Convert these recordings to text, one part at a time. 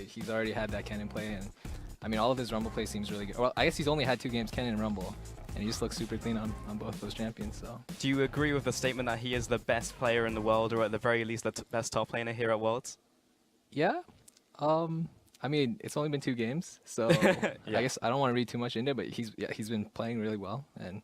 He's already had that Kennen play, and I mean, all of his Rumble play seems really good. Well, I guess he's only had 2 games, Kennen and Rumble, and he just looks super clean on both those champions. So, do you agree with the statement that he is the best player in the world, or at the very least the best top laner here at Worlds? Yeah. I mean, it's only been 2 games, so Yeah. I guess I don't want to read too much into it, but he's been playing really well, and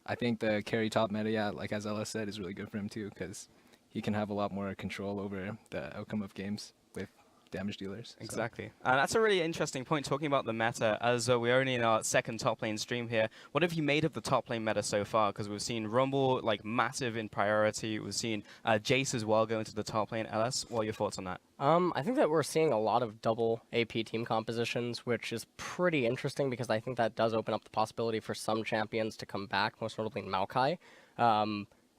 I think the carry top meta, yeah, like as Ella said, is really good for him too, because he can have a lot more control over the outcome of games with damage dealers. Exactly. That's a really interesting point, talking about the meta, as we're only in our second top lane stream here. What have you made of the top lane meta so far? Because we've seen Rumble like massive in priority. We've seen Jace as well go into the top lane. LS, what are your thoughts on that? I think that we're seeing a lot of double AP team compositions, which is pretty interesting because I think that does open up the possibility for some champions to come back, most notably Maokai,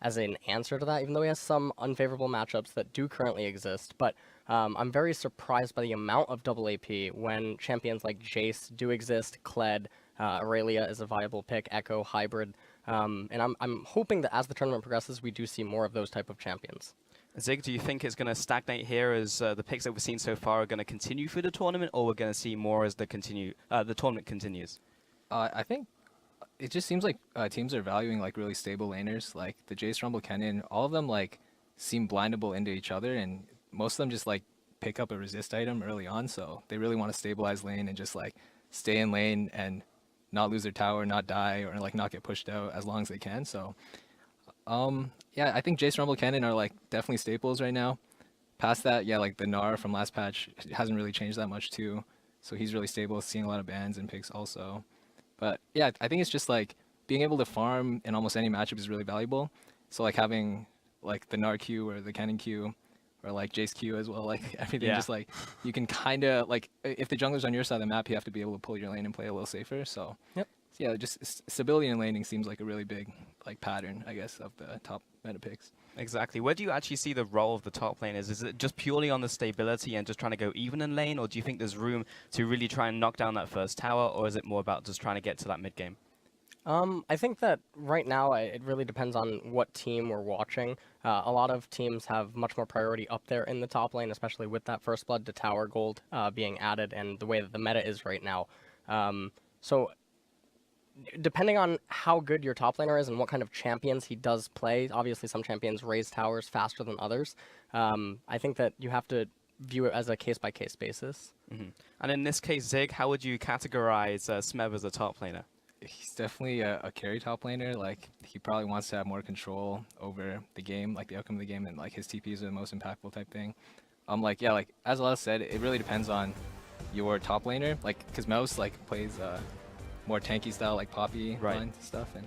as an answer to that, even though he has some unfavorable matchups that do currently exist. But I'm very surprised by the amount of double AP when champions like Jace do exist, Kled, Aurelia is a viable pick, Echo, Hybrid, and I'm hoping that as the tournament progresses, we do see more of those type of champions. Zig, do you think it's going to stagnate here as the picks that we've seen so far are going to continue through the tournament, or we're going to see more as the tournament continues? I think it just seems like teams are valuing like really stable laners, like the Jace, Rumble, Kennen. All of them like seem blindable into each other, and most of them just like pick up a resist item early on. So they really want to stabilize lane and just like stay in lane and not lose their tower, not die, or like not get pushed out as long as they can. So yeah, I think Jace, Rumble, Kennen are like definitely staples right now. Past that, yeah, like the Gnar from last patch hasn't really changed that much too. So he's really stable, seeing a lot of bans and picks also. But yeah, I think it's just like being able to farm in almost any matchup is really valuable. So like having like the Gnar Q or the Kennen Q or like Jace Q as well, like everything, just like you can kind of like, if the jungler's on your side of the map, you have to be able to pull your lane and play a little safer. So yeah, just stability in laning seems like a really big like pattern, I guess, of the top meta picks. Exactly. Where do you actually see the role of the top laners? Is it just purely on the stability and just trying to go even in lane, or do you think there's room to really try and knock down that first tower, or is it more about just trying to get to that mid game? I think that right now it really depends on what team we're watching. A lot of teams have much more priority up there in the top lane, especially with that first blood to tower gold being added and the way that the meta is right now. So depending on how good your top laner is and what kind of champions he does play, obviously some champions raise towers faster than others. I think that you have to view it as a case-by-case basis. And in this case, Zig, how would you categorize Smev as a top laner? He's definitely a carry top laner. Like he probably wants to have more control over the game, like the outcome of the game, and like his TPs are the most impactful type thing. Like yeah, like as Alex said, it really depends on your top laner. Like because Mouse like plays more tanky style, like Poppy line stuff. And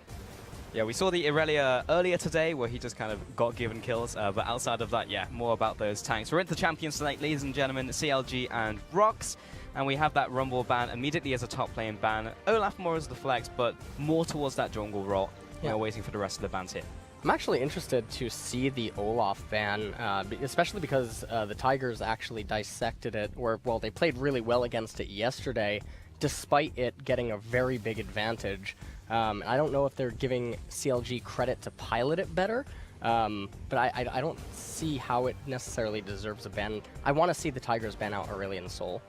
yeah, we saw the Aurelia earlier today where he just kind of got given kills, but outside of that, yeah, more about those tanks. We're into the champions tonight, ladies and gentlemen, CLG and ROX, and we have that Rumble ban immediately as a top lane ban. Olaf more as the flex, but more towards that jungle role. Yeah. We're waiting for the rest of the bans here. I'm actually interested to see the Olaf ban, especially because the Tigers actually dissected it, or, well, they played really well against it yesterday, despite it getting a very big advantage. I don't know if they're giving CLG credit to pilot it better, but I don't see how it necessarily deserves a ban. I want to see the Tigers ban out Aurelion Sol.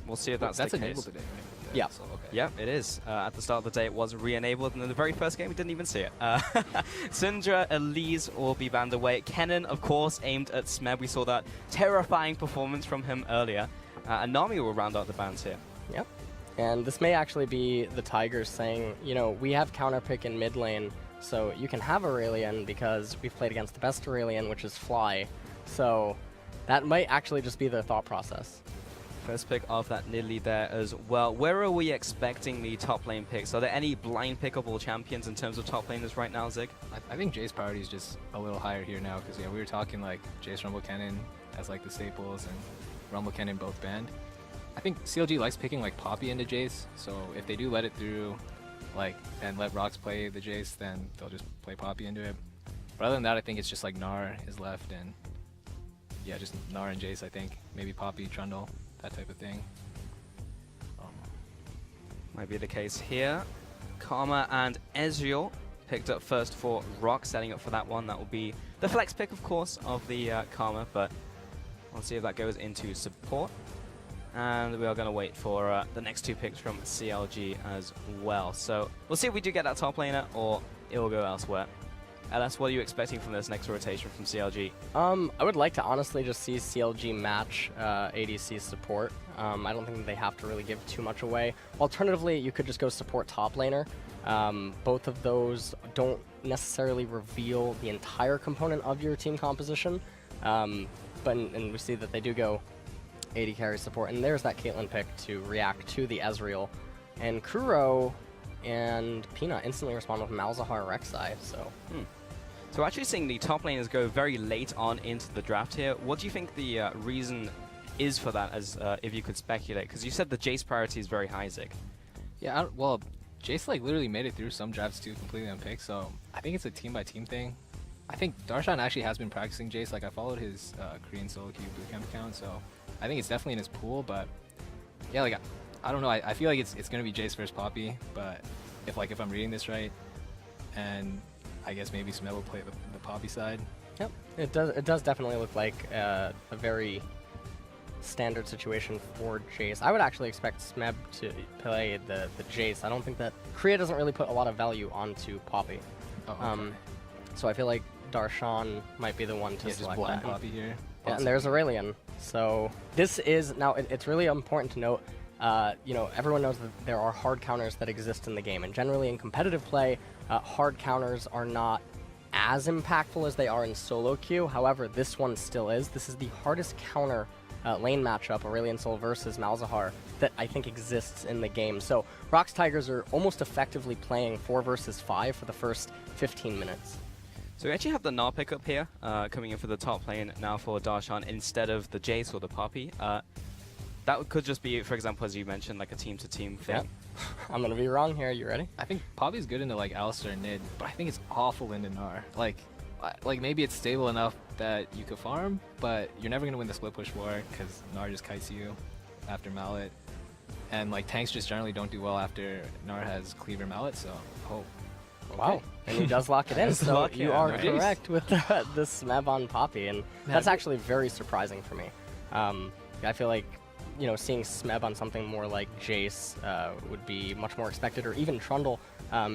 We'll see if that's the case. enabled today, right? Yeah. So, okay. Yeah, it is. At the start of the day, it was re-enabled, and in the very first game, we didn't even see it. Syndra, Elise will be banned away. Kennen, of course, aimed at Smeb. We saw that terrifying performance from him earlier. And Nami will round out the bans here. Yep. And this may actually be the Tigers saying, you know, we have counter pick in mid lane, so you can have Aurelion because we've played against the best Aurelion, which is Fly. So that might actually just be their thought process. First pick of that Nidalee there as well. Where are we expecting the top lane picks? Are there any blind pickable champions in terms of top laners right now, Zig? I think Jace priority is just a little higher here now because yeah, we were talking like Jace, Rumble, Kennen as like the staples, and Rumble, Kennen both banned. I think CLG likes picking like Poppy into Jace, so if they do let it through, like, and let ROX play the Jace, then they'll just play Poppy into it. But other than that, I think it's just like Gnar is left, and yeah, just Gnar and Jace, I think. Maybe Poppy, Trundle, that type of thing. Might be the case here. Karma and Ezreal picked up first for ROX, setting up for that one. That will be the flex pick, of course, of the Karma, but we'll see if that goes into support. And we are going to wait for the next 2 picks from CLG as well. So we'll see if we do get that top laner or it will go elsewhere. LS, what are you expecting from this next rotation from CLG? I would like to honestly just see CLG match ADC support. I don't think that they have to really give too much away. Alternatively, you could just go support top laner. Both of those don't necessarily reveal the entire component of your team composition, but we see that they do go AD carry support, and there's that Caitlyn pick to react to the Ezreal. And Kuro and Peanut instantly respond with Malzahar Rek'Sai, so... So actually seeing the top laners go very late on into the draft here, what do you think the reason is for that, as if you could speculate? Because you said the Jace priority is very high, Zig. Yeah, well, Jace like literally made it through some drafts too, completely unpicked, so I think it's a team-by-team thing. I think Darshan actually has been practicing Jace. Like, I followed his Korean solo queue bootcamp account, so I think it's definitely in his pool, but yeah, like, I don't know. I feel like it's going to be Jace versus Poppy, but if I'm reading this right, and I guess maybe Smeb will play the Poppy side. Yep, it does definitely look like a very standard situation for Jace. I would actually expect Smeb to play the Jace. I don't think that Korea doesn't really put a lot of value onto Poppy. Oh, okay. So I feel like Darshan might be the one to Just select blind that. Poppy here. Yeah, and there's Aurelion. So this is now it's really important to note. Everyone knows that there are hard counters that exist in the game, and generally in competitive play, hard counters are not as impactful as they are in solo queue. However, this one still is. This is the hardest counter lane matchup, Aurelion Sol versus Malzahar, that I think exists in the game. So ROX Tigers are almost effectively playing 4 versus 5 for the first 15 minutes. So we actually have the Gnar pickup here, coming in for the top lane now for Darshan instead of the Jace or the Poppy. That could just be, for example, as you mentioned, like a team-to-team thing. Yep. I'm going to be wrong here. You ready? I think Poppy's good into like Alistar and Nid, but I think it's awful into Gnar. Like maybe it's stable enough that you could farm, but you're never going to win the split push war because Gnar just kites you after Mallet. And like tanks just generally don't do well after Gnar has Cleaver Mallet, so hope. Wow, and he does lock it in, so lock you in, are nice. correct with the Smeb on Poppy, and that's actually very surprising for me. I feel like, seeing Smeb on something more like Jace would be much more expected, or even Trundle,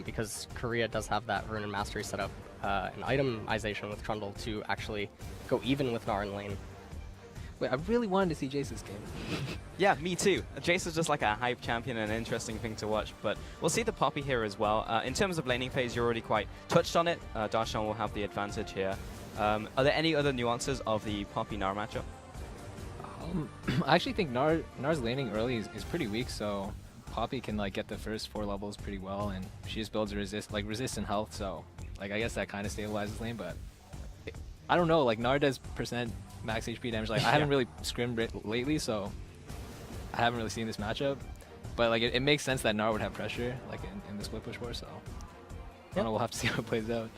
because Korea does have that Rune and Mastery set up, an itemization with Trundle to actually go even with Gnar in lane. Wait, I really wanted to see Jace's game. Yeah, me too. Jace is just like a hype champion and an interesting thing to watch, but we'll see the Poppy here as well. In terms of laning phase, you're already quite touched on it. Darshan will have the advantage here. Are there any other nuances of the Poppy-Gnar matchup? I actually think Gnar's laning early is pretty weak, so Poppy can like get the first 4 levels pretty well, and she just builds resist and health, so like I guess that kind of stabilizes lane, but I don't know, like Gnar does percent max HP damage. Like I haven't really scrimmed it lately, so I haven't really seen this matchup, but like it makes sense that Gnar would have pressure like in the split push war, so I don't know, we'll have to see how it plays out.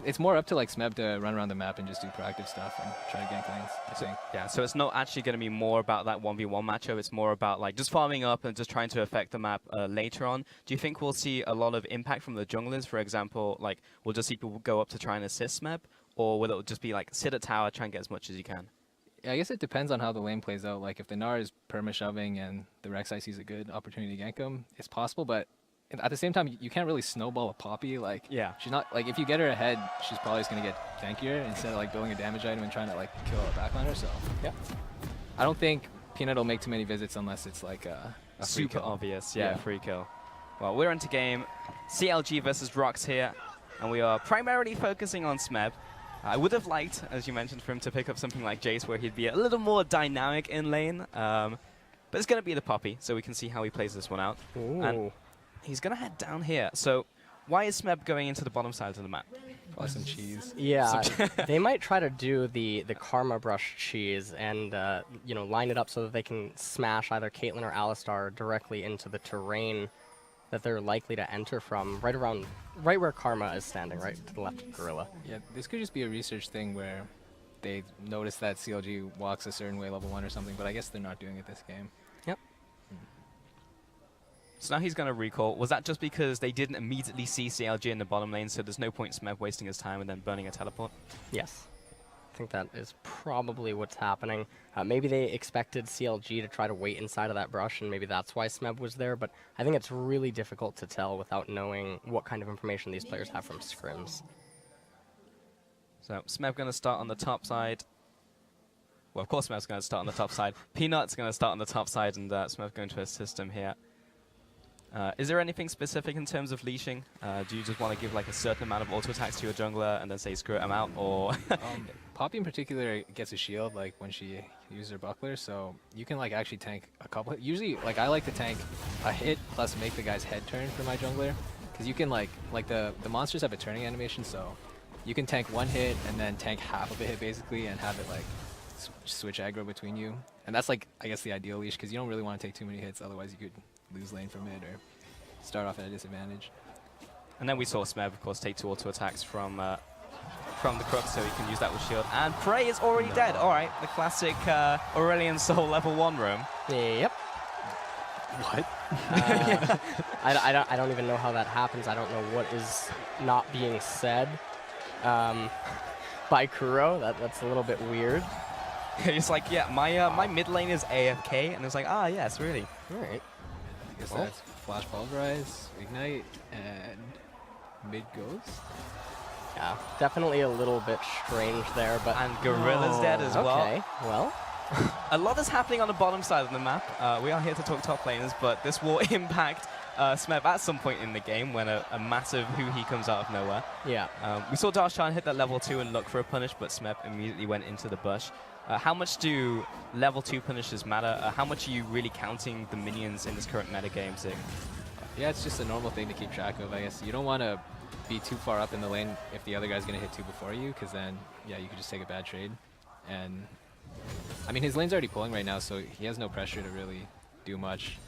It's more up to like Smeb to run around the map and just do proactive stuff and try to gank lanes, I think. Yeah, so it's not actually going to be more about that 1v1 matchup. It's more about like just farming up and just trying to affect the map later on. Do you think we'll see a lot of impact from the junglers? For example, like we'll just see people go up to try and assist Smeb, or will it just be like sit at tower, try and get as much as you can? Yeah, I guess it depends on how the lane plays out. Like if the Gnar is perma-shoving and the Rek'Sai sees a good opportunity to gank him, it's possible, but at the same time, you can't really snowball a Poppy. Like, yeah, she's not like if you get her ahead, she's probably just gonna get tankier instead of like building a damage item and trying to like kill a backliner. So yeah, I don't think Peanut will make too many visits unless it's like a super kill. obvious. Yeah, free kill. Well, we're into game. CLG versus ROX here, and we are primarily focusing on Smeb. I would have liked, as you mentioned, for him to pick up something like Jace, where he'd be a little more dynamic in lane. But it's gonna be the Poppy, so we can see how he plays this one out. Ooh. And he's going to head down here. So why is Smeb going into the bottom side of the map? Probably some cheese. Yeah, they might try to do the Karma Brush cheese and line it up so that they can smash either Caitlyn or Alistar directly into the terrain that they're likely to enter from, right where Karma is standing, right to the left of Gorilla. Yeah, this could just be a research thing where they notice that CLG walks a certain way level 1 or something, but I guess they're not doing it this game. Yep. So now he's going to recall. Was that just because they didn't immediately see CLG in the bottom lane, so there's no point Smeb wasting his time and then burning a teleport? Yes. I think that is probably what's happening. Maybe they expected CLG to try to wait inside of that brush, and maybe that's why Smeb was there, but I think it's really difficult to tell without knowing what kind of information these players have from scrims. So Smeb going to start on the top side. Well, of course Smeb's going to start on the top side. Peanut's going to start on the top side, and Smeb's going to assist him here. Is there anything specific in terms of leashing? Do you just want to give like a certain amount of auto attacks to your jungler and then say screw it, I'm out, or? Poppy in particular gets a shield like when she uses her buckler, so you can like actually tank a couple. Usually, like I like to tank a hit plus make the guy's head turn for my jungler, because you can like the monsters have a turning animation, so you can tank one hit and then tank half of a hit basically, and have it like switch aggro between you, and that's like I guess the ideal leash, because you don't really want to take too many hits, otherwise you could lose lane from it or start off at a disadvantage. And then we saw Smeb, of course, take 2 auto attacks from the Crux, so he can use that with shield. And Prey is already dead. All right, the classic Aurelion Soul level 1 roam. Yep. What? I don't even know how that happens. I don't know what is not being said by Kuro. That's a little bit weird. It's like, yeah, my mid lane is AFK, and it's like, ah, yes, really. All right. I guess that's Flash Pulverize, Ignite, and Mid Ghost. Yeah, definitely a little bit strange there, but... And Gorilla's dead as well. Okay, well... A lot is happening on the bottom side of the map. We are here to talk top laners, but this will impact Smeb at some point in the game when a massive Hoo-Hee comes out of nowhere. Yeah. We saw Darshan hit that level 2 and look for a punish, but Smeb immediately went into the bush. How much do level 2 punishes matter? How much are you really counting the minions in this current meta game, Sig? Yeah, it's just a normal thing to keep track of, I guess. You don't want to be too far up in the lane if the other guy's going to hit 2 before you, because then, yeah, you could just take a bad trade. And, I mean, his lane's already pulling right now, so he has no pressure to really do much.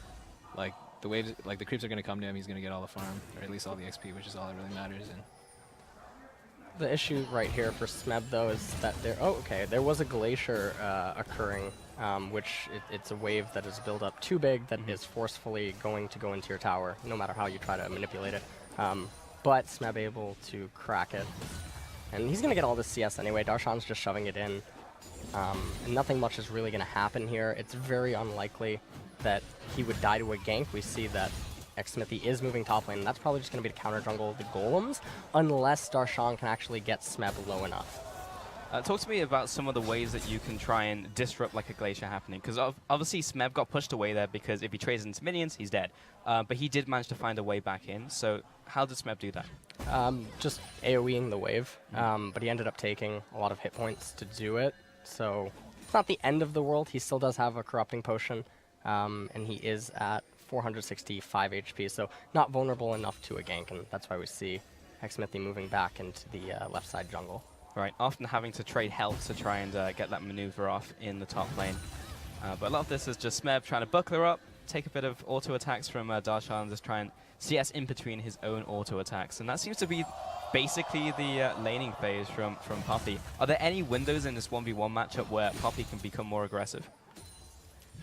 Like, the waves, like, the creeps are going to come to him, he's going to get all the farm, or at least all the XP, which is all that really matters. And the issue right here for Smeb, though, is that there was a glacier occurring, which it's a wave that is built up too big that is forcefully going to go into your tower, no matter how you try to manipulate it. But Smeb able to crack it. And he's going to get all this CS anyway. Darshan's just shoving it in. And nothing much is really going to happen here. It's very unlikely that he would die to a gank. We see that Xsmithy is moving top lane, and that's probably just going to be to counter jungle the golems, unless Darshan can actually get Smeb low enough. Talk to me about some of the ways that you can try and disrupt like a glacier happening, because obviously Smeb got pushed away there because if he trades into minions, he's dead. But he did manage to find a way back in, so how did Smeb do that? Just AoEing the wave, but he ended up taking a lot of hit points to do it, so it's not the end of the world. He still does have a corrupting potion, and he is at 465 HP, so not vulnerable enough to a gank, and that's why we see Xsmithy moving back into the left side jungle. Right, often having to trade health to try and get that maneuver off in the top lane. But a lot of this is just Smeb trying to buckler up, take a bit of auto attacks from Darshan, just try and CS in between his own auto attacks, and that seems to be basically the laning phase from Poppy. Are there any windows in this 1v1 matchup where Poppy can become more aggressive?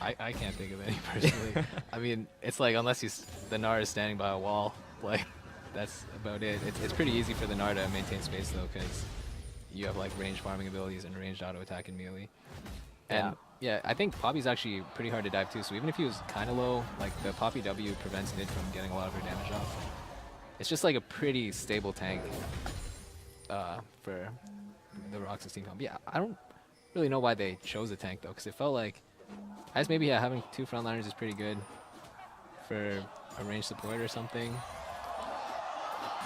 I can't think of any personally. I mean, it's like unless the Gnar is standing by a wall, like that's about it. It's pretty easy for the Gnar to maintain space though, because you have like range farming abilities and ranged auto attack and melee. And yeah, I think Poppy's actually pretty hard to dive too. So even if he was kind of low, like the Poppy W prevents Nid from getting a lot of her damage off. It's just like a pretty stable tank for the ROX team comp. Yeah, I don't really know why they chose a tank though, because it felt like I guess maybe having 2 frontliners is pretty good for a ranged support or something.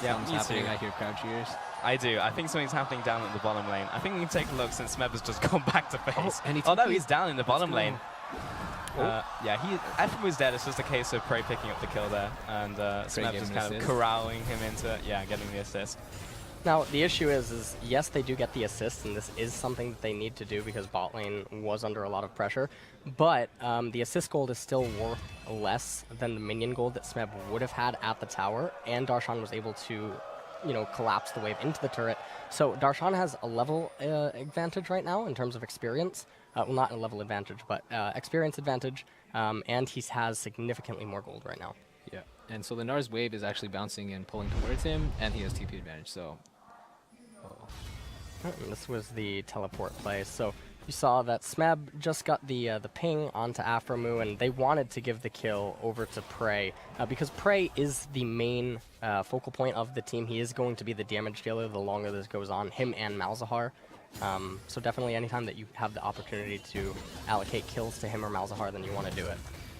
Yeah, something's happening. I hear crowd cheers. I do. I think something's happening down at the bottom lane. I think we can take a look since Smeb has just gone back to base. Oh, no, he's down in the bottom lane. Yeah, Ephraim was dead. It's just a case of Prey picking up the kill there, and Smeb just kind of corralling him into getting the assist. Now, the issue is yes, they do get the assist, and this is something that they need to do because bot lane was under a lot of pressure, but the assist gold is still worth less than the minion gold that Smeb would have had at the tower, and Darshan was able to, collapse the wave into the turret. So Darshan has a level advantage right now in terms of experience. Well, not a level advantage, but experience advantage, and he has significantly more gold right now. Yeah, and so the Gnar's wave is actually bouncing and pulling towards him, and he has TP advantage, so... And this was the teleport play. So you saw that Smeb just got the ping onto Afromu, and they wanted to give the kill over to Prey because Prey is the main focal point of the team. He is going to be the damage dealer the longer this goes on, him and Malzahar. So definitely anytime that you have the opportunity to allocate kills to him or Malzahar, then you want to do it.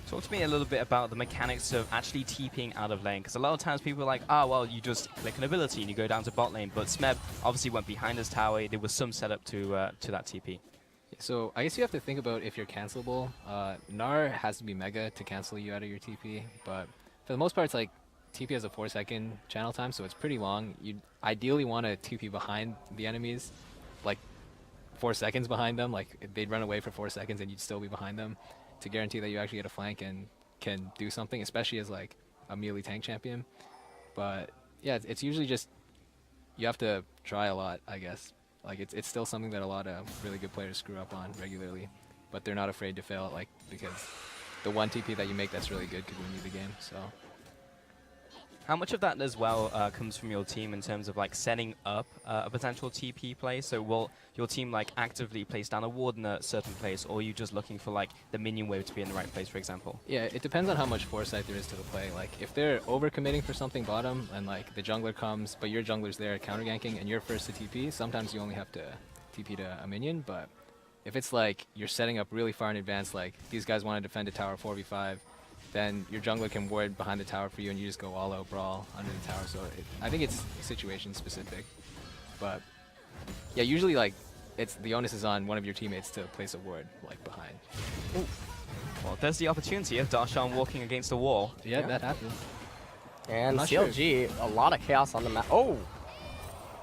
Talk to me a little bit about the mechanics of actually TPing out of lane, because a lot of times people are like, ah, well, you just click an ability and you go down to bot lane, but Smeb obviously went behind his tower. There was some setup to that TP. So I guess you have to think about if you're cancelable. Gnar has to be mega to cancel you out of your TP, but for the most part, it's like TP has a 4-second channel time, so it's pretty long. You'd ideally want to TP behind the enemies, like 4 seconds behind them. Like they'd run away for 4 seconds and you'd still be behind them, to guarantee that you actually get a flank and can do something, especially as like a melee tank champion. But yeah, it's usually just you have to try a lot, I guess. Like it's still something that a lot of really good players screw up on regularly, but they're not afraid to fail, like, because the one TP that you make that's really good could win you the game. So how much of that as well comes from your team in terms of like setting up a potential TP play? So will your team like actively place down a ward in a certain place, or are you just looking for like the minion wave to be in the right place, for example? yeah, it depends on how much foresight there is to the play. Like if they're overcommitting for something bottom and like the jungler comes, but your jungler's there counter ganking and you're first to TP, sometimes you only have to TP to a minion. But if it's like you're setting up really far in advance, like these guys want to defend a tower 4v5, then your jungler can ward behind the tower for you and you just go all out brawl under the tower. So I think it's situation specific. But yeah, usually like the onus is on one of your teammates to place a ward like behind. Ooh. Well, there's the opportunity of Darshan walking against a wall. Yeah, that happens. And CLG, a lot of chaos on the map. Oh!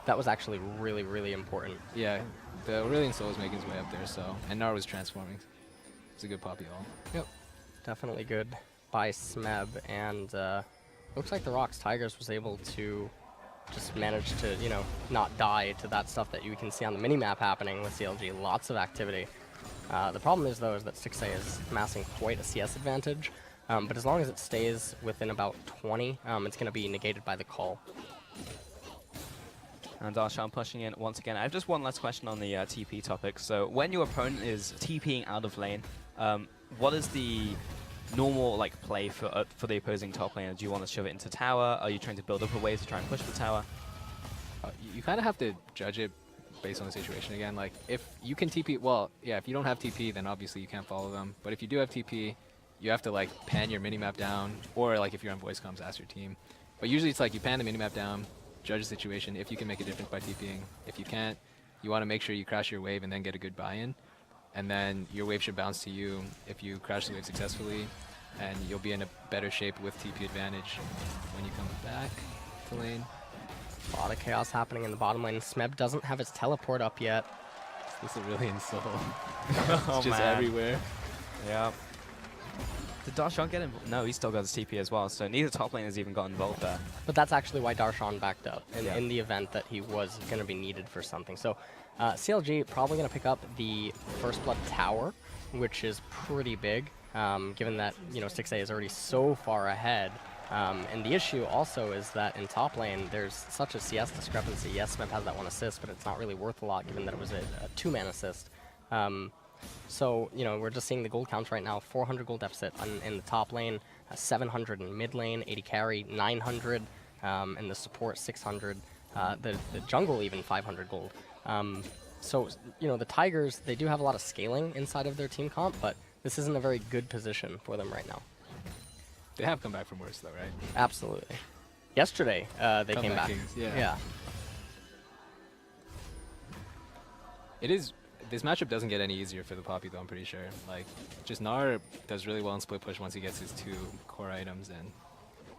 That was actually really, really important. Yeah, the Aurelion Soul was making his way up there, so, and Gnar was transforming. It's a good poppy ult. Yep. Definitely good by Smeb, and looks like the ROX Tigers was able to just manage to, you know, not die to that stuff that you can see on the mini-map happening with CLG. Lots of activity. The problem is, though, is that 6A is amassing quite a CS advantage, but as long as it stays within about 20, it's going to be negated by the call. And Darshan pushing in once again. I have just one last question on the TP topic. So when your opponent is TPing out of lane, what is the normal like play for the opposing top laner? Do you want to shove it into tower? Are you trying to build up a wave to try and push the tower? You kind of have to judge it based on the situation again. Like if you can TP, well, yeah, if you don't have TP, then obviously you can't follow them. But if you do have TP, you have to like pan your minimap down, or like if you're on voice comms, ask your team. But usually it's like you pan the minimap down, judge the situation. If you can make a difference by TPing, if you can't, you want to make sure you crash your wave and then get a good buy-in. And then your wave should bounce to you if you crash the wave successfully, and you'll be in a better shape with TP advantage when you come back to lane. A lot of chaos happening in the bottom lane. Smeb doesn't have his teleport up yet. This is really Soul. Oh, it's just man. everywhere. Yeah. Did Darshan get involved? No, he still got his TP as well, so neither top laners even got involved there. But that's actually why Darshan backed up Yeah. in the event that he was going to be needed for something. So CLG probably going to pick up the First Blood Tower, which is pretty big, given that 6A is already so far ahead. And the issue also is that in top lane, there's such a CS discrepancy. Yes, Smeb has that 1 assist, but it's not really worth a lot given that it was a 2-man assist. So, we're just seeing the gold counts right now. 400 gold deficit in the top lane, 700 in mid lane, 80 carry, 900, and the support 600. The jungle even 500 gold. So, the Tigers, they do have a lot of scaling inside of their team comp, but this isn't a very good position for them right now. They have come back from worse though, right? Absolutely. Yesterday, they came back. Kings, yeah. Yeah. It is. This matchup doesn't get any easier for the Poppy though, I'm pretty sure. Like, just Gnar does really well in split push once he gets his 2 core items, and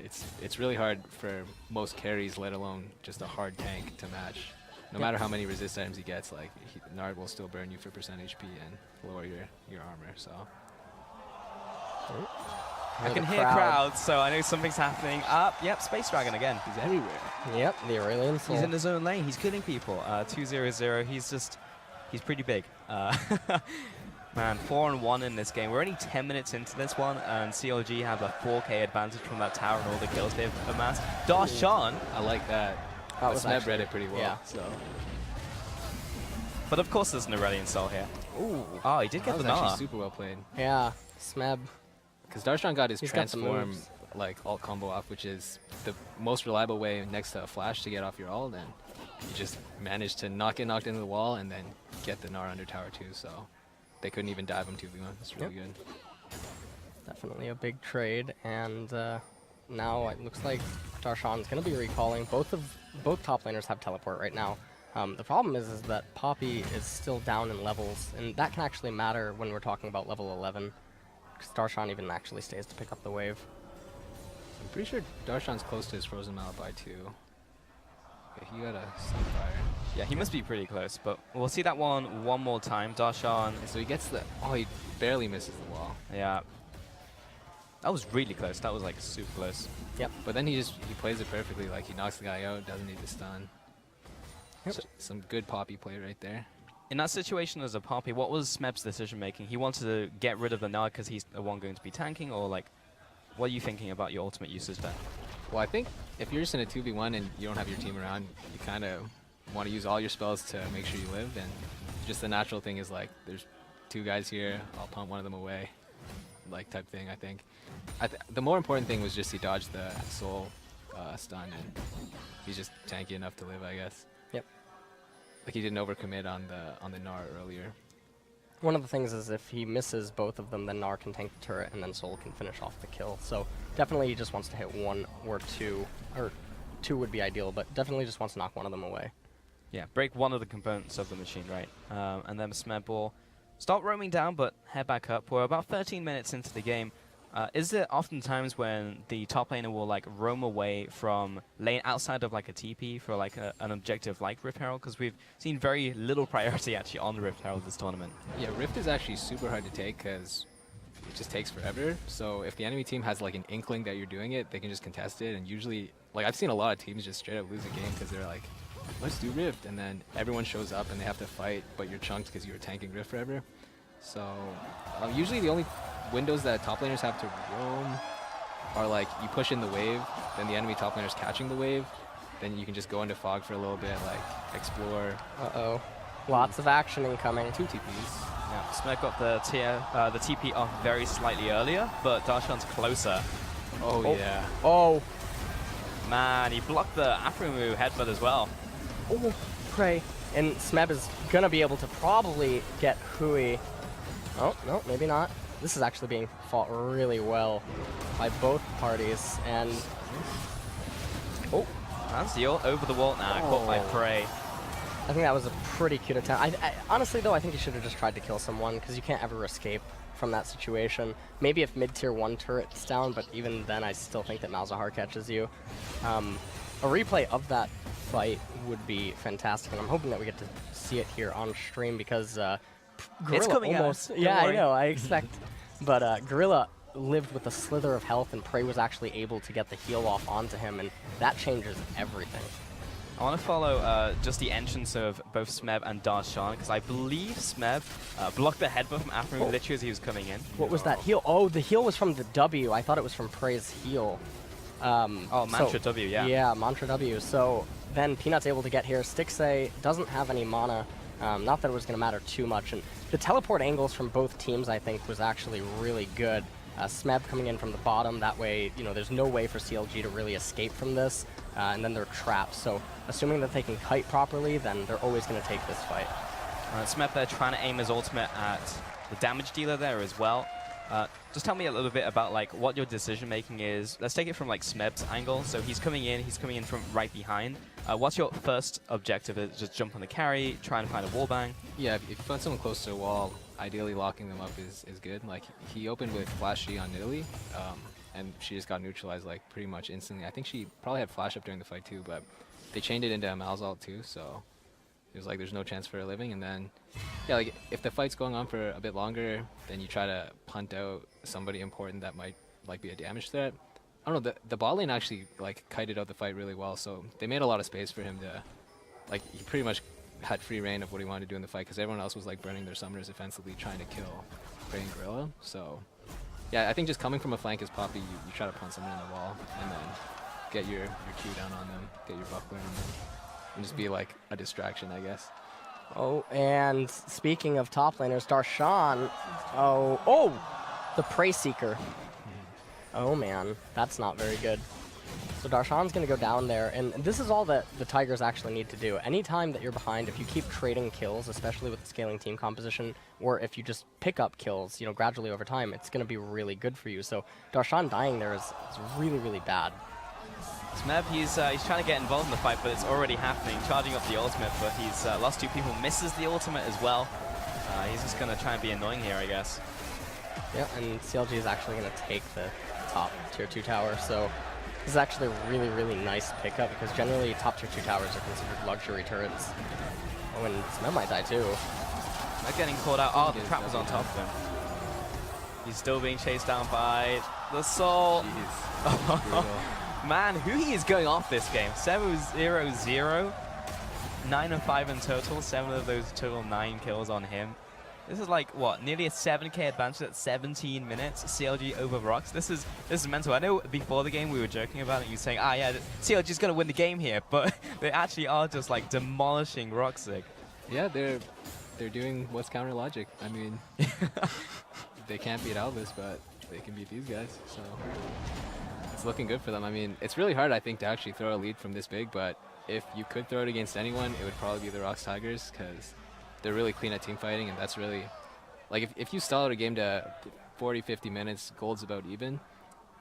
it's really hard for most carries, let alone just a hard tank, to match. No matter how many resist items he gets, like Gnar will still burn you for percent HP and lower your armor. So I can hear crowds, so I know something's happening. Yep, Space Dragon again. he's everywhere. Yep, the Aurelion Soul. He's in his own lane. He's killing people. 2-0-0. He's pretty big. Man, 4-1 in this game. We're only 10 minutes into this one, and CLG have a 4K advantage from that tower and all the kills they've amassed. Darshan. I like that. That was Smeb actually- read it pretty well. yeah. So But of course there's an Aurelion Soul here. Ooh. Oh, he did That get was the actually Gnar. super well played. Yeah, Smeb. Because Darshan got his He's got the transform moves. like alt combo off, which is the most reliable way next to a flash to get off your ult, and you just managed to not get knocked into the wall and then get the Gnar under tower too, so they couldn't even dive him 2v1. It's really good. Definitely a big trade, and now it looks like Darshan's going to be recalling. Both top laners have teleport right now. The problem is that Poppy is still down in levels, and that can actually matter when we're talking about level 11, because Darshan even actually stays to pick up the wave. I'm pretty sure Darshan's close to his Frozen Malachi too. Okay, he got a Sunfire. Yeah, he must be pretty close, but we'll see that one more time. Darshan, And so he gets the... Oh, he barely misses the wall. yeah. That was really close. That was like super close. Yep. But then he plays it perfectly. Like, he knocks the guy out, doesn't need the stun. Yep. So, some good Poppy play right there. In that situation as a Poppy, what was Smeb's decision making? He wanted to get rid of the Gnar because he's the one going to be tanking, or like, what are you thinking about your ultimate usage there? Well, I think if you're just in a 2v1 and you don't have your team around, you kind of want to use all your spells to make sure you live, and just the natural thing is like, there's two guys here, I'll pump one of them away, like type thing, I think. The more important thing was just he dodged the soul stun, and he's just tanky enough to live, I guess. Yep. Like, he didn't overcommit on the Gnar earlier. One of the things is if he misses both of them, then Gnar can tank the turret, and then Soul can finish off the kill. So definitely he just wants to hit one or two, or two would be ideal, but definitely just wants to knock one of them away. Yeah, break one of the components of the machine, right? And then Smeb will start roaming down, but head back up. We're about 13 minutes into the game. Is there often times when the top laner will like roam away from lane outside of like a TP for like an objective like Rift Herald? Because we've seen very little priority actually on the Rift Herald this tournament. Yeah, Rift is actually super hard to take because it just takes forever. So if the enemy team has like an inkling that you're doing it, they can just contest it. And usually, like, I've seen a lot of teams just straight up lose a game because they're like, let's do Rift. And then everyone shows up and they have to fight, but you're chunked because you were tanking Rift forever. So usually the only windows that top laners have to roam are like, you push in the wave, then the enemy top laner's catching the wave, then you can just go into fog for a little bit, like explore. Uh-oh. Lots of action incoming. 2 TPs. Yeah, Smeb got the TP off very slightly earlier, but Darshan's closer. Oh, Oh. yeah. Oh, Man, he blocked the Afromu headbutt as well. oh, pray. And Smeb is going to be able to probably get Hui. Oh, no, maybe not. This is actually being fought really well by both parties, and oh, Anseal over the wall now, caught by Oh. Prey. I think that was a pretty cute attempt. Honestly, though, I think you should have just tried to kill someone, because you can't ever escape from that situation. Maybe if mid-tier 1 turret's down, but even then I still think that Malzahar catches you. A replay of that fight would be fantastic, and I'm hoping that we get to see it here on stream, because Gorilla coming out. almost... Don't Yeah, I worry. know, I expect. But Gorilla lived with a slither of health, and Prey was actually able to get the heal off onto him, and that changes everything. I want to follow just the entrance of both Smeb and Darshan, because I believe Smeb blocked the headbutt from Afromu literally as he was coming in. What was that heal? Oh, the heal was from the W. I thought it was from Prey's heal. Oh, Mantra W, yeah. Yeah, Mantra W. So then Peanut's able to get here. Stixxay doesn't have any mana. Not that it was going to matter too much. And the teleport angles from both teams, I think, was actually really good. Smeb coming in from the bottom. That way, you know, there's no way for CLG to really escape from this. And then they're trapped. So assuming that they can kite properly, then they're always going to take this fight. Smeb there trying to aim his ultimate at the damage dealer there as well. Just tell me a little bit about like what your decision making is. Let's take it from like Smeb's angle. So he's coming in from right behind. What's your first objective? Is just jump on the carry, try and find a wallbang? Yeah, if you find someone close to a wall, ideally locking them up is good. Like, he opened with Flash G on Nidalee, and she just got neutralized like pretty much instantly. I think she probably had Flash up during the fight too, but they chained it into Malzahar too, so it was like there's no chance for her living. And then, yeah, like if the fight's going on for a bit longer, then you try to punt out somebody important that might like be a damage threat. I don't know, the bot lane actually like kited out the fight really well, so they made a lot of space for him to, like, he pretty much had free reign of what he wanted to do in the fight, because everyone else was like burning their summoners offensively trying to kill Prey and Gorilla. So yeah, I think just coming from a flank as Poppy, you try to punt someone in the wall and then get your Q down on them, get your buckler on them, and just be like a distraction, I guess. Oh, and speaking of top laners, Darshan. Oh, the Prey Seeker. Oh man, that's not very good. So Darshan's going to go down there, and this is all that the Tigers actually need to do. Anytime that you're behind, if you keep trading kills, especially with the scaling team composition, or if you just pick up kills, you know, gradually over time, it's going to be really good for you. So Darshan dying there is really, really bad. Smeb, he's trying to get involved in the fight, but it's already happening. Charging up the ultimate, but he's lost 2 people, misses the ultimate as well. He's just going to try and be annoying here, I guess. Yeah, and CLG is actually going to take the top tier 2 tower, so this is actually a really, really nice pickup because generally top tier 2 towers are considered luxury turrets. Oh, and Smeb might die too. They're getting caught out. Oh, the trap was on top of him. He's still being chased down by the Soul. Man, who he is going off this game. 7-0-0. 9 of 5 in total. 7 of those total 9 kills on him. This is like, what, nearly a 7k advantage at 17 minutes, CLG over ROX. This is mental. I know before the game we were joking about it, you saying, yeah, CLG's going to win the game here, but they actually are just like demolishing ROXig. Yeah, they're doing what's counter logic. I mean, they can't beat Albus, but they can beat these guys, so it's looking good for them. I mean, it's really hard, I think, to actually throw a lead from this big, but if you could throw it against anyone, it would probably be the ROX Tigers, because they're really clean at team fighting, and that's really, like, if you stall out a game to 40, 50 minutes, gold's about even.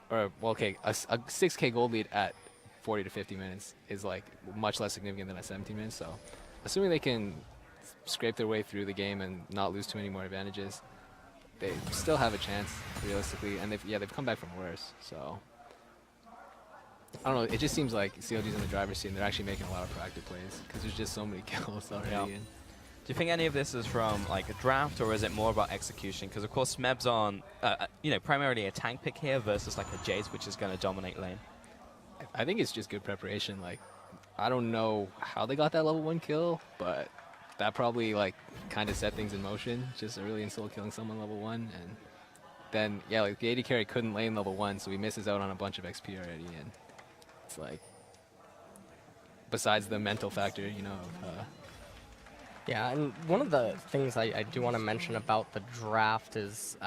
Or, well, okay, a 6k gold lead at 40 to 50 minutes is, like, much less significant than at 17 minutes, so assuming they can scrape their way through the game and not lose too many more advantages, they still have a chance, realistically, and they've come back from worse, so I don't know, it just seems like CLG's in the driver's seat, and they're actually making a lot of proactive plays, because there's just so many kills already. Yeah. Do you think any of this is from like a draft, or is it more about execution? Because of course Smeb's on, you know, primarily a tank pick here versus like a Jace, which is going to dominate lane. I think it's just good preparation. Like, I don't know how they got that level 1 kill, but that probably like kind of set things in motion. Just Aurelion solo killing someone level 1, and then yeah, like the AD carry couldn't lane level 1, so he misses out on a bunch of XP already, and it's like, besides the mental factor, you know. Yeah, and one of the things I do want to mention about the draft is,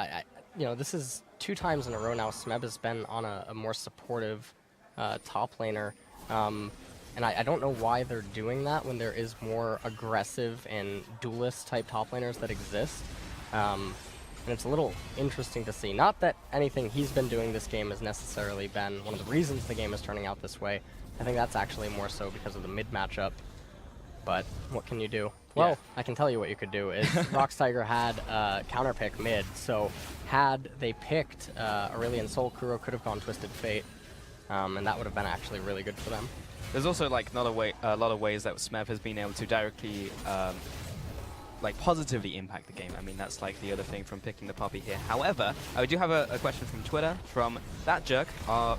you know, this is 2 times in a row now Smeb has been on a more supportive top laner, and I don't know why they're doing that when there is more aggressive and duelist type top laners that exist. And it's a little interesting to see. Not that anything he's been doing this game has necessarily been one of the reasons the game is turning out this way. I think that's actually more so because of the mid matchup. But what can you do? Well, yeah. I can tell you what you could do is ROX Tiger had counter pick mid, so had they picked Aurelion Soul, Kuro could have gone Twisted Fate, and that would have been actually really good for them. There's also like a lot of ways that Smeb has been able to directly like positively impact the game. I mean, that's like the other thing from picking the Poppy here. However, I do have a question from Twitter from that jerk.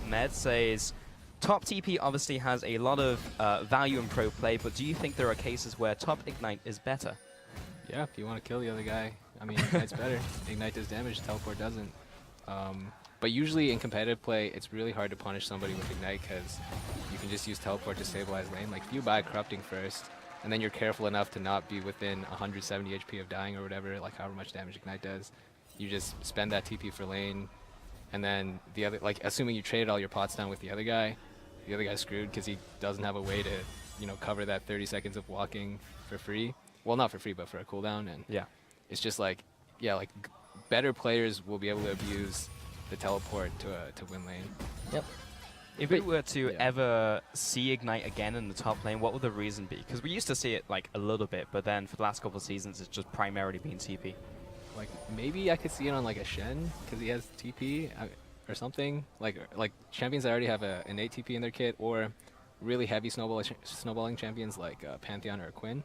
Med says, top TP obviously has a lot of value in pro play, but do you think there are cases where top Ignite is better? Yeah, if you want to kill the other guy, I mean, Ignite's better. Ignite does damage, Teleport doesn't. But usually in competitive play, it's really hard to punish somebody with Ignite because you can just use Teleport to stabilize lane. Like, if you buy Corrupting first, and then you're careful enough to not be within 170 HP of dying or whatever, like however much damage Ignite does, you just spend that TP for lane, and then the other, like, assuming you traded all your pots down with the other guy's screwed because he doesn't have a way to, you know, cover that 30 seconds of walking for free. Well, not for free, but for a cooldown. And yeah, it's just like, yeah, like better players will be able to abuse the teleport to win lane. Yep. If we were to ever see Ignite again in the top lane, what would the reason be? Because we used to see it like a little bit, but then for the last couple of seasons, it's just primarily been TP. Like, maybe I could see it on like a Shen because he has TP. Or something like champions that already have an innate TP in their kit, or really heavy snowballing champions like Pantheon or Quinn.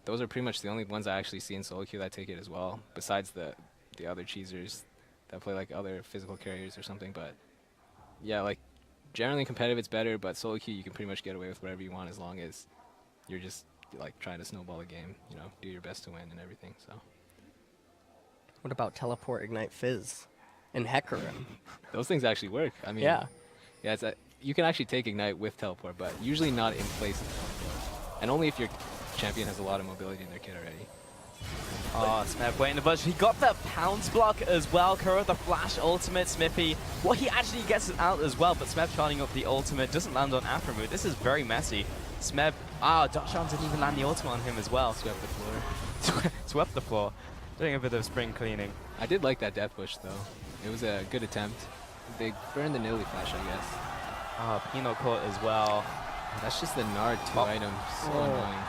Those are pretty much the only ones I actually see in solo queue that take it as well, besides the other cheesers that play like other physical carriers or something. But yeah, like generally competitive it's better, but solo queue you can pretty much get away with whatever you want as long as you're just like trying to snowball the game, you know, do your best to win and everything. So what about Teleport, Ignite, Fizz? And Hecarim. Those things actually work. I mean, yeah, it's you can actually take Ignite with Teleport, but usually not in place of Teleport. And only if you're champion has a lot of mobility in their kit already. Oh, Smeb waiting to budge. He got the pounce block as well. Kuro the flash ultimate. Smithy, well, he actually gets it out as well, but Smeb charging up the ultimate doesn't land on Afromoot. This is very messy. Smeb, Darshan didn't even land the ultimate on him as well. Swept the floor. Swept the floor. Doing a bit of spring cleaning. I did like that death push though. It was a good attempt. They burned the Nilly flash, I guess. Peanut caught as well. That's just the Nard 2 item. So annoying.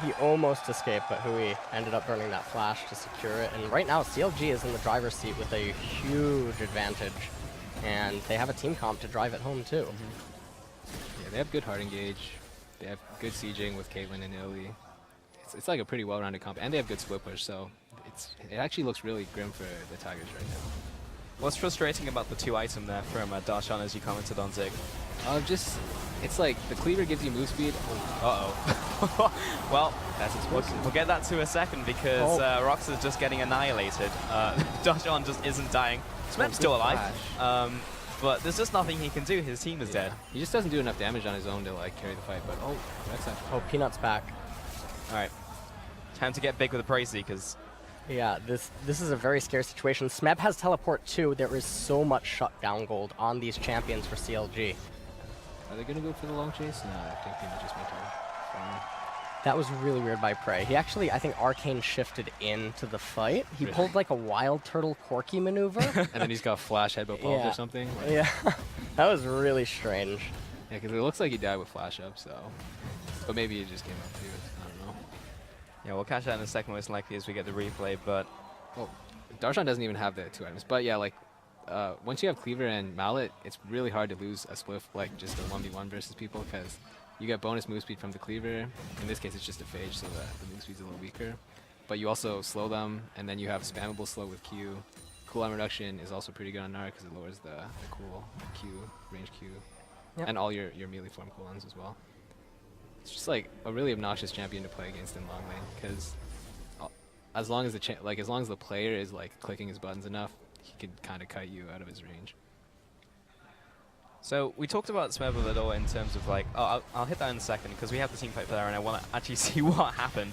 He almost escaped, but Hui ended up burning that flash to secure it. And right now, CLG is in the driver's seat with a huge advantage. And they have a team comp to drive it home, too. Yeah, they have good hard engage. They have good sieging with Caitlyn and Illy. It's like a pretty well-rounded comp. And they have good split push, so it actually looks really grim for the Tigers right now. What's frustrating about the 2 item there from Darshan, as you commented on, Zig? It's like the cleaver gives you move speed. Uh-oh. Well, That's explosive. we'll get that to a second because ROX is just getting annihilated. Darshan just isn't dying. Smeb's still alive, but there's just nothing he can do. His team is dead. He just doesn't do enough damage on his own to like carry the fight. But that's actually. Oh, Peanut's back. All right, time to get big with the Brazy because Yeah, this is a very scary situation. Smeb has teleport too. There is so much shutdown gold on these champions for CLG. Are they gonna go for the long chase? No, I think Peanut just went to farm. That was really weird by Prey. He actually, I think, arcane shifted into the fight. He Really? pulled like a wild turtle Corky maneuver. And then he's got flash headbutt pulse Yeah. or something. Like, Yeah, that was really strange. Yeah, because it looks like he died with flash up. So, but maybe he just came up too. I don't know. yeah, we'll catch that in a second most likely as we get the replay. But Well, Darshan doesn't even have the 2 items. But yeah, like once you have cleaver and mallet, it's really hard to lose a spliff like just a 1v1 versus people because you get bonus move speed from the cleaver. In this case, it's just a phage, so the move speed's a little weaker. But you also slow them, and then you have spammable slow with Q. Cooldown reduction is also pretty good on Nara because it lowers the cool Q, range Q, Yep. and all your melee form cooldowns as well. It's just like a really obnoxious champion to play against in long lane because as long as the player is like clicking his buttons enough, he could kind of kite you out of his range. so we talked about Smeb a little in terms of like, I'll hit that in a second because we have the team fight there and I want to actually see what happened.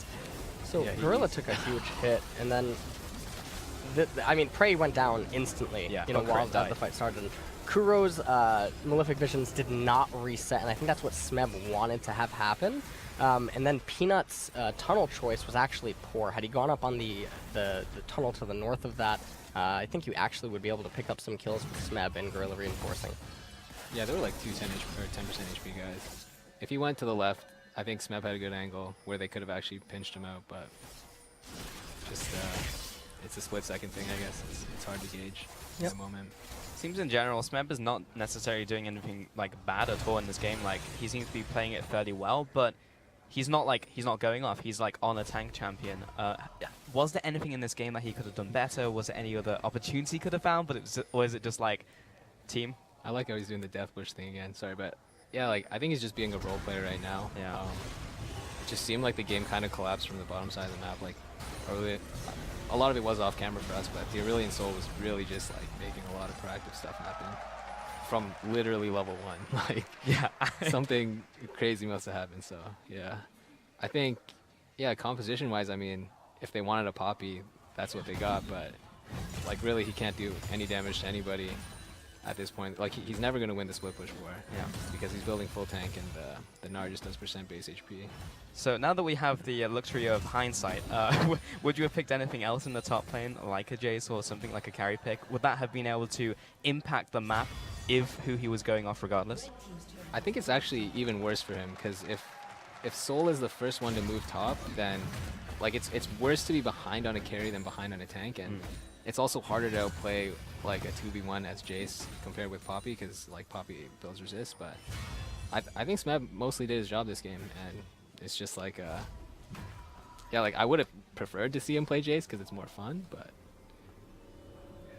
So Yeah, Gorilla took a huge hit, and then I mean, Prey went down instantly. Yeah, you know, but while Crit died. the fight started. Kuro's Malefic Visions did not reset, and I think that's what Smeb wanted to have happen. And then Peanut's tunnel choice was actually poor. Had he gone up on the tunnel to the north of that, I think you actually would be able to pick up some kills with Smeb and Gorilla reinforcing. Yeah, there were like 2 10% HP guys. If he went to the left, I think Smeb had a good angle where they could have actually pinched him out, but just it's a split-second thing, I guess. It's hard to gauge in the moment. Seems in general, Smeb is not necessarily doing anything like bad at all in this game. Like he seems to be playing it fairly well, but he's not going off. He's like on a tank champion. Was there anything in this game that he could have done better? Was there any other opportunity he could have found? Or is it just like team? I like how he's doing the death push thing again. Sorry, but yeah, like I think he's just being a role player right now. Yeah. It just seemed like the game kind of collapsed from the bottom side of the map. Like, a lot of it was off camera for us, but the Aurelian Soul was really just like making a lot of proactive stuff happen from literally level 1. Like, Yeah. something crazy must have happened. So yeah, I think composition-wise, I mean, if they wanted a Poppy, that's what they got. But like, really, he can't do any damage to anybody at this point. Like, he's never going to win the split push war. Yeah. Because he's building full tank and the Gnar just does % base HP. So now that we have the luxury of hindsight, would you have picked anything else in the top lane, like a Jace or something like a carry pick? Would that have been able to impact the map if who he was going off regardless? I think it's actually even worse for him because if Soul is the first one to move top, then like it's worse to be behind on a carry than behind on a tank, and it's also harder to outplay like a 2v1 as Jace compared with Poppy because like Poppy builds resist. But I think Smeb mostly did his job this game, and it's just like like I would have preferred to see him play Jace because it's more fun, but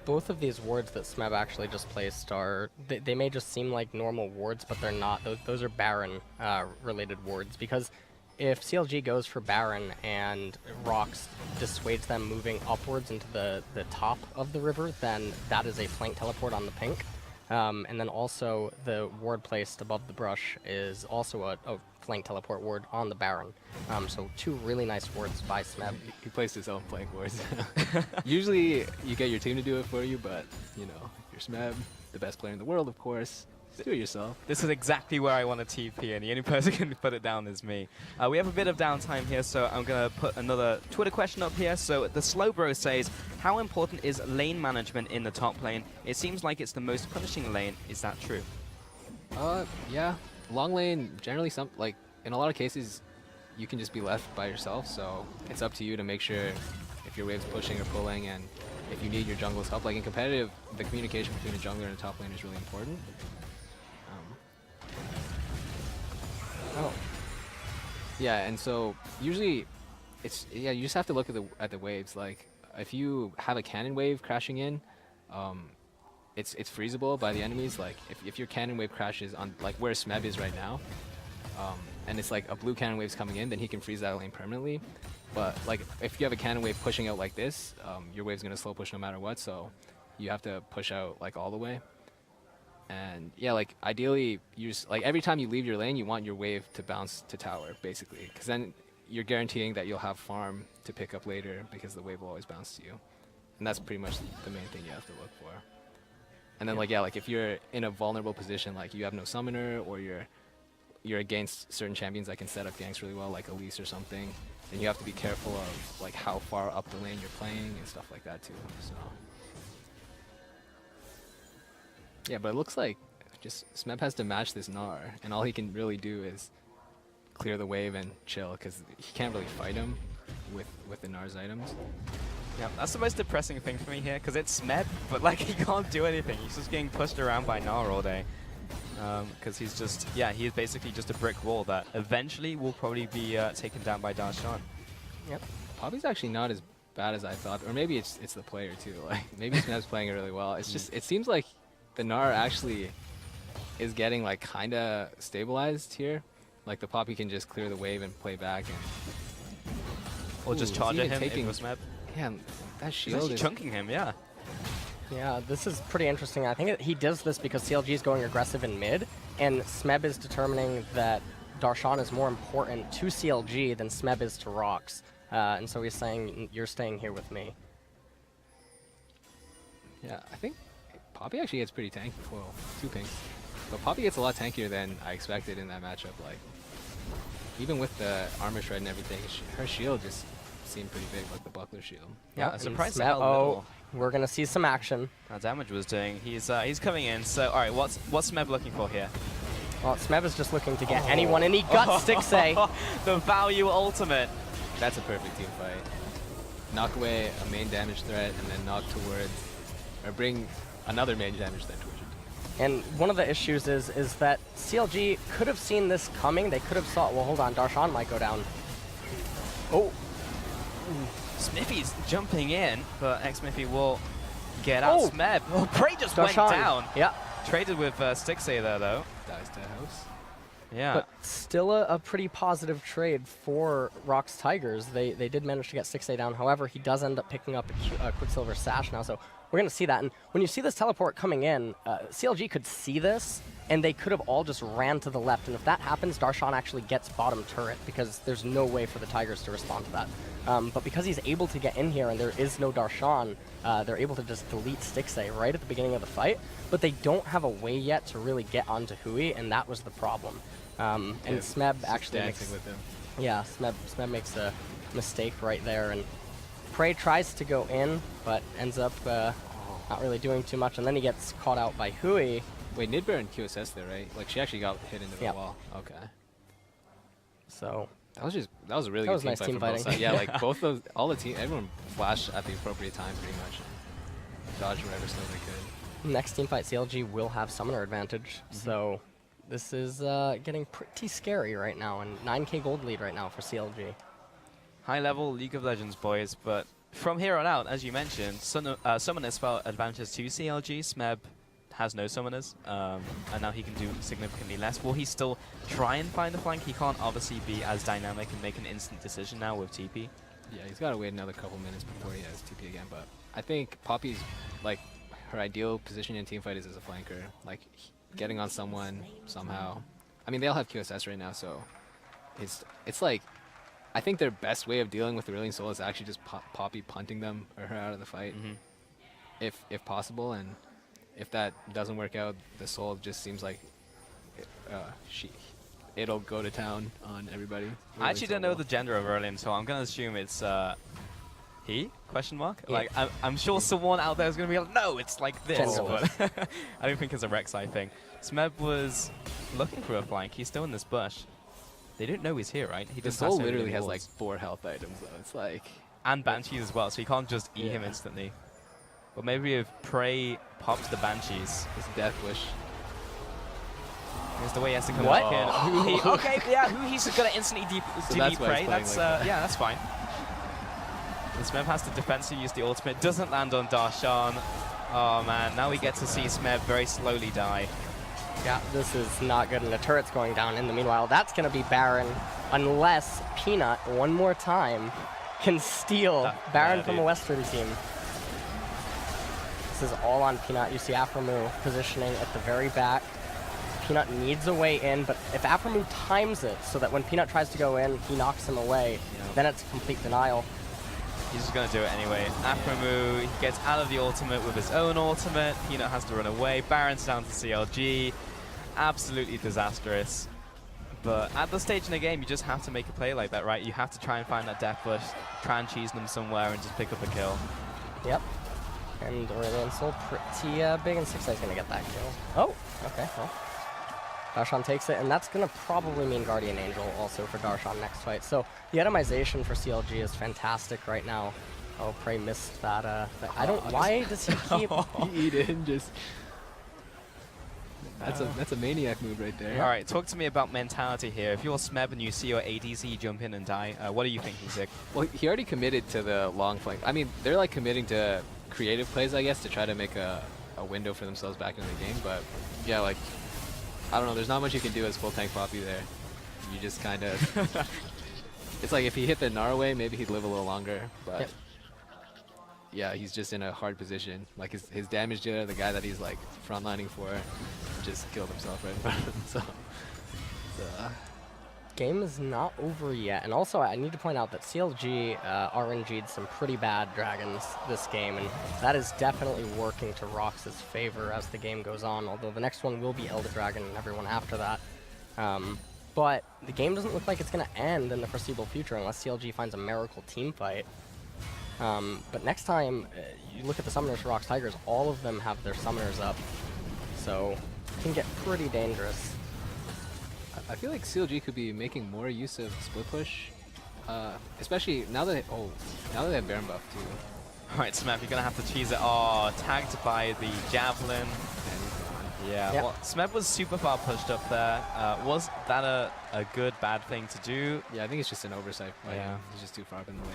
Both of these wards that Smeb actually just placed are, they may just seem like normal wards, but they're not. Those are Baron related wards, because if CLG goes for Baron and ROX dissuades them moving upwards into the top of the river, then that is a flank teleport on the pink. And then also the ward placed above the brush is also a flank teleport ward on the Baron. So 2 really nice wards by Smeb. He placed his own flank wards. Usually you get your team to do it for you, but you know, you're Smeb, the best player in the world, of course. Just do it yourself. This is exactly where I want to TP, and the only person who can put it down is me. We have a bit of downtime here, so I'm going to put another Twitter question up here. So the Slowbro says, how important is lane management in the top lane? It seems like it's the most punishing lane. Is that true? Yeah. Long lane, generally, in a lot of cases, you can just be left by yourself, so it's up to you to make sure if your wave's pushing or pulling, and if you need your jungle's help. Like in competitive, the communication between the jungler and the top lane is really important. Yeah, and so usually you just have to look at the waves. Like if you have a cannon wave crashing in, it's freezable by the enemies. Like if your cannon wave crashes on like where Smeb is right now, and it's like a blue cannon wave's coming in, then he can freeze that lane permanently. But like if you have a cannon wave pushing out like this, your wave's gonna slow push no matter what. So you have to push out like all the way. And yeah, like ideally, you just like every time you leave your lane, you want your wave to bounce to tower, basically, because then you're guaranteeing that you'll have farm to pick up later because the wave will always bounce to you, and that's pretty much the main thing you have to look for. And then like if you're in a vulnerable position, like you have no summoner, or you're against certain champions that can set up ganks really well, like Elise or something, then you have to be careful of like how far up the lane you're playing and stuff like that too. So. Yeah, but it looks like just Smeb has to match this Gnar, and all he can really do is clear the wave and chill, because he can't really fight him with the Gnar's items. Yeah, that's the most depressing thing for me here, because it's Smeb, but like he can't do anything. He's just getting pushed around by Gnar all day. Because he's just, yeah, he is basically just a brick wall that eventually will probably be taken down by Darshan. Yep. Poppy's actually not as bad as I thought, or maybe it's the player too. Like maybe Smeb's playing it really well. It's just, it seems like the Gnar actually is getting like kind of stabilized here. Like the Poppy can just clear the wave and play back, and or just charge at him if it was Smeb. Yeah, that He's shield actually is chunking him, yeah. Yeah, this is pretty interesting. I think he does this because CLG is going aggressive in mid, and Smeb is determining that Darshan is more important to CLG than Smeb is to ROX. And so he's saying, you're staying here with me. Yeah, I think Poppy actually gets pretty tanky. Whoa, 2 pinks. But Poppy gets a lot tankier than I expected in that matchup. Like, even with the armor shred and everything, her shield just seemed pretty big, like the buckler shield. Yeah, and surprised Smeb, how little we're gonna see some action. damage was doing. He's coming in. So, all right, what's Smeb looking for here? Well, Smeb is just looking to get anyone, and he got Stixay. The value ultimate. That's a perfect team fight. Knock away a main damage threat, and then knock towards, or bring another main damage threat towards your team. And one of the issues is that CLG could have seen this coming. They could have thought, well, hold on, Darshan might go down. Oh. Smithy's jumping in, but X-Smithy will get out Smeb. Oh, Prey just went Darshan. down. Yeah. Traded with Stixay there, though. Dies to house. Yeah. But still a pretty positive trade for ROX Tigers. They did manage to get Stixay down. However, he does end up picking up a Quicksilver Sash now, so we're going to see that. And when you see this teleport coming in, CLG could see this, and they could have all just ran to the left. And if that happens, Darshan actually gets bottom turret, because there's no way for the Tigers to respond to that. But because he's able to get in here and there is no Darshan, they're able to just delete Stixay right at the beginning of the fight. But they don't have a way yet to really get onto Hui, and that was the problem. And Smeb actually makes, with him. yeah, Smeb makes a mistake right there, and Prey tries to go in, but ends up not really doing too much, and then he gets caught out by Hui. Wait, Nidbear and QSS there, right? Like she actually got hit into the wall. Okay. So That was a really that good was nice fight team from both fighting. sides. Yeah, like both those, all the team, everyone flashed at the appropriate time pretty much, and dodged whatever skill they could. next team fight, CLG will have summoner advantage. So this is getting pretty scary right now, and 9k gold lead right now for CLG. High level League of Legends, boys, but from here on out, as you mentioned, summoners felt advantage to CLG. Smeb has no summoners, and now he can do significantly less. Will he still try and find the flank? He can't obviously be as dynamic and make an instant decision now with TP. Yeah, he's got to wait another couple minutes before he has TP again, but I think Poppy's, like, her ideal position in a team fight is as a flanker, like getting on someone somehow. I mean, they all have QSS right now, so it's like I think their best way of dealing with the Aurelion Sol is actually just Poppy punting them or her out of the fight, if possible. And if that doesn't work out, the Sol just seems like it'll go to town on everybody. I actually don't know the gender of Aurelion, so I'm gonna assume it's he? Question mark? Yeah. Like I'm sure someone out there is gonna be like, no, it's like this. Genderless. But I don't think it's a Rek'Sai thing. Smeb was looking for a flank. He's still in this bush. They don't know he's here, right? He The just Sol literally has like 4 health items though. It's like and Banshees as well, so you can't just eat him instantly. But maybe if Prey pops the Banshees, it's Death Wish. here's the way he has to come What? back in. Okay, yeah, who he's gonna instantly So DP that's why Prey. he's playing That's like that. yeah, that's fine. And Smeb has to defensively use the ultimate. Doesn't land on Darshan. Oh man, now we get to see Smeb very slowly die. Yeah, this is not good, and the turret's going down. In the meanwhile, that's going to be Baron, unless Peanut, one more time, can steal Baron from a Western team. This is all on Peanut. You see Aphromoo positioning at the very back. Peanut needs a way in, but if Aphromoo times it so that when Peanut tries to go in, he knocks him away, then it's a complete denial. He's just going to do it anyway. Aphromoo, he gets out of the ultimate with his own ultimate. Peanut has to run away. Baron's down to CLG. Absolutely disastrous. But at this stage in the game, you just have to make a play like that, right? You have to try and find that death bush, try and cheese them somewhere, and just pick up a kill. Yep. And Aurelion Sol pretty big, and 6i's going to get that kill. Oh, okay, well. Darshan takes it, and that's going to probably mean Guardian Angel also for Darshan next fight. So the itemization for CLG is fantastic right now. Oh, Prey missed that. I don't. Why does he keep? Eat in just. That's a maniac move right there. All right, talk to me about mentality here. If you're Smeb and you see your ADC jump in and die, what are you thinking, Zik? Well, he already committed to the long flank. I mean, they're like committing to creative plays, I guess, to try to make a window for themselves back into the game. But yeah, like, I don't know. There's not much you can do as full tank Poppy there. You just kind of. It's like if he hit the Gnar away, maybe he'd live a little longer. But yeah, he's just in a hard position. Like his damage dealer, the guy that he's like frontlining for, just killed himself right in front of him. So. Game is not over yet, and also I need to point out that CLG RNG'd some pretty bad dragons this game, and that is definitely working to ROX's favor as the game goes on, although the next one will be Elder Dragon and everyone after that. But the game doesn't look like it's going to end in the foreseeable future unless CLG finds a miracle team fight. But next time, you look at the summoners for ROX Tigers, all of them have their summoners up, so it can get pretty dangerous. I feel like CLG could be making more use of split push, especially now that they have Baron buff too. All right, Smeb, you're gonna have to cheese it. Oh, tagged by the javelin. Yeah, Yep. well, Smeb was super far pushed up there. Was that a good, bad thing to do? Yeah, I think it's just an oversight. Yeah. He's just too far up in the lane.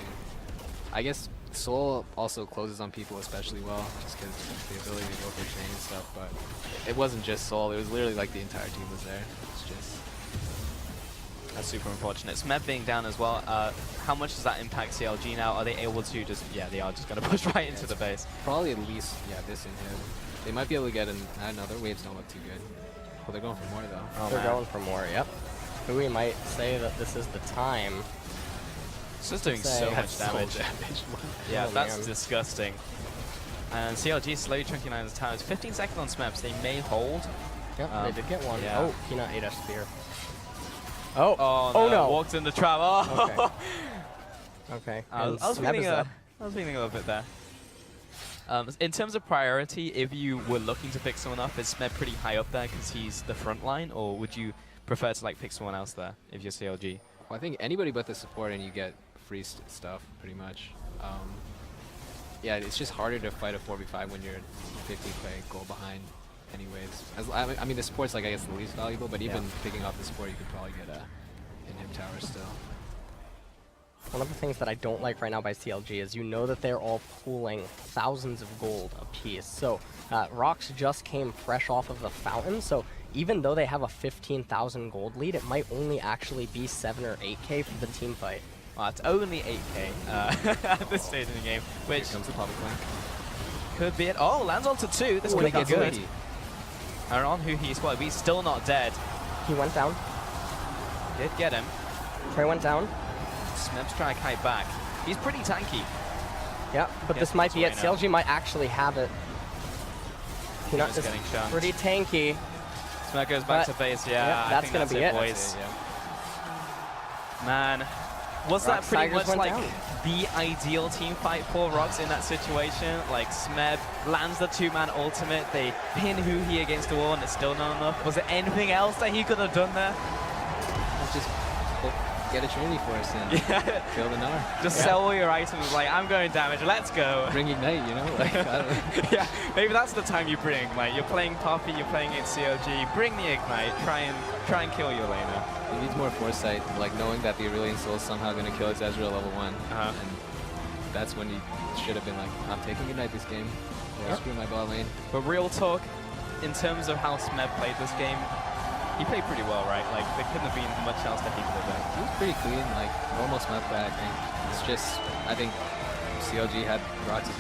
I guess Sol also closes on people especially well, just because the ability to go for chain and stuff. But it wasn't just Sol; it was literally like the entire team was there. It's just. That's super unfortunate. Smeb being down as well. How much does that impact CLG now? Are they able to just, yeah, they are just going to push right into the base. Probably at least, yeah, this in him. They might be able to get I don't know, their waves don't look too good. Well, they're going for more though. Oh, They're man. going for more, yep. We might say that this is the time. It's just doing Say so that's much damage. Yeah, Oh, that's man. disgusting. And CLG slowly chunking down his towers. 15 seconds on Smeb, so they may hold. Yep, they did get one. yeah. Oh, Peanut ate a spear. Oh, Oh, no. Walked in the trap. Oh. Okay. I was And Smeb feeling is up. a little bit there. In terms of priority, if you were looking to pick someone up, is Smeb pretty high up there because he's the front line, or would you prefer to like pick someone else there if you're CLG? Well, I think anybody but the support and you get free stuff pretty much. Yeah, it's just harder to fight a 4v5 when you're 50k goal behind anyways. I mean, the support's like, I guess, the least valuable, but even picking off the support, you could probably get an Im tower still. One of the things that I don't like right now by CLG is you know that they're all pooling thousands of gold apiece. So ROX just came fresh off of the fountain, so even though they have a 15,000 gold lead, it might only actually be 7 or 8k for the team fight. Well, it's only 8k at this stage in the game, which Here comes the public flank. could be it. Oh, lands onto 2. This Ooh, could he be gets good. Woohee. And on who he's but he's still not dead. He went down. Did get him. Trey went down. Smeb's trying to kite back. He's pretty tanky. Yeah, but Yes, this might be it. that's right CLG might actually have it. Peanut He's is getting shunned. pretty tanky. Smeb goes back But- to base. yeah, Yeah, I that's think gonna that's be it, it. boys. Yeah. Man, was that ROX pretty Tigers much went like down. the ideal team fight for ROX in that situation? Like Smeb lands the 2-man ultimate, they pin Huhi against the wall and it's still not enough. Was there anything else that he could have done there? Let's just get a Trinity Force and Yeah, kill the Gnar. just sell all your items like, I'm going damage, let's go. Bring Ignite, you know? Like, I don't know. Yeah, maybe that's the time you bring. Like you're playing Poppy, you're playing against CLG, bring the Ignite, try and kill your laner. He needs more foresight, like knowing that the Aurelion Soul is somehow going to kill his Ezreal level 1. Uh-huh. And that's when he should have been like, I'm taking Ignite this game. Or screw my bot lane. But real talk, in terms of how Smeb played this game, he played pretty well, right? Like, there couldn't have been much else that he could have done. He was pretty clean, like normal Smeb play, I think. It's just, I think CLG had ROX's